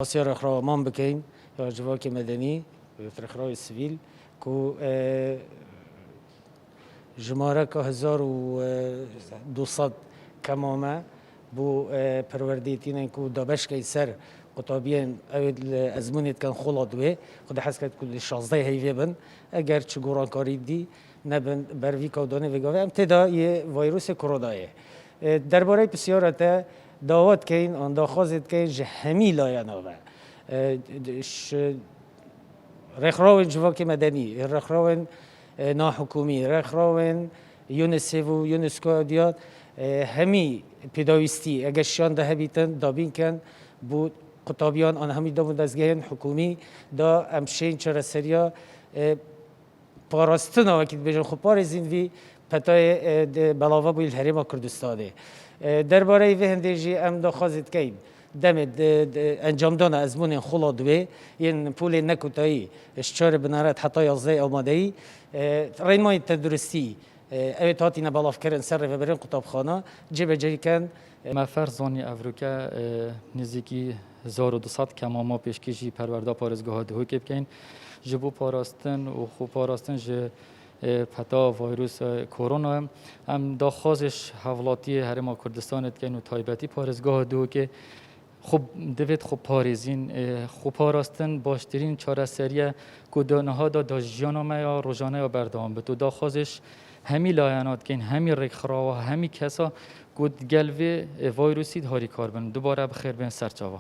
آسیا رخرامان بکن یا جواک مدنی رخراوی سیویل کو جماره که 1200 کمامه بو پروردیتین کو دابش که سر قطابیان اول ازمونیت کن خلادوه خود حس کرد کل 16 هیوی بن اگر چگوران کاری دی نبن بروی کودانه وگاوه ام تدا یه ویروس کرونایه درباره بسیارته دعوت کن آن داخوازت کن جهمی لایانوه رخراون جواک مدنی رخراون ناحکومی رخراون یونسف و یونسکو دیات همی پیداویستی اگر شان ده بیتن دابین کن بود قطابیان آن همی دامون دزگهن حکومی دا امشین چرا سریا پاراستنا وکیت بجن خو پارزین وی پتای بلاوا بویل هرما کردستانه درباره وی هندیجی ام دا خازید کین دمد انجام دانا ازمون خلادوه این پول نکوتایی اشچار بنارد حتی 11 آمادهی رینمای تندرستی اوید هاتی نبالاف کرن سر و برین قطابخانه جبه جایی کن ما فرزانی افریقا نزدیکی 1200 کماما پیشکشی پرورده پارزگاه دهو که بکن جبو پاراستن و خوب پاراستن جه پتا ویروس کرونا هم داخوازش حوالاتی هرما کردستان اتکن و تایبتی پارزگاه دهو که خوب دوید خوب پاریزین خوب پاراستن باشترین چاره سریه کدانه ها دا جیانامه یا روزانه یا بردام به تو داخوازش همی لایانات کن همی رخرا و همی کسا کد گلوی ویروسی هاری کار بن دوباره بخیر بین سرچاوا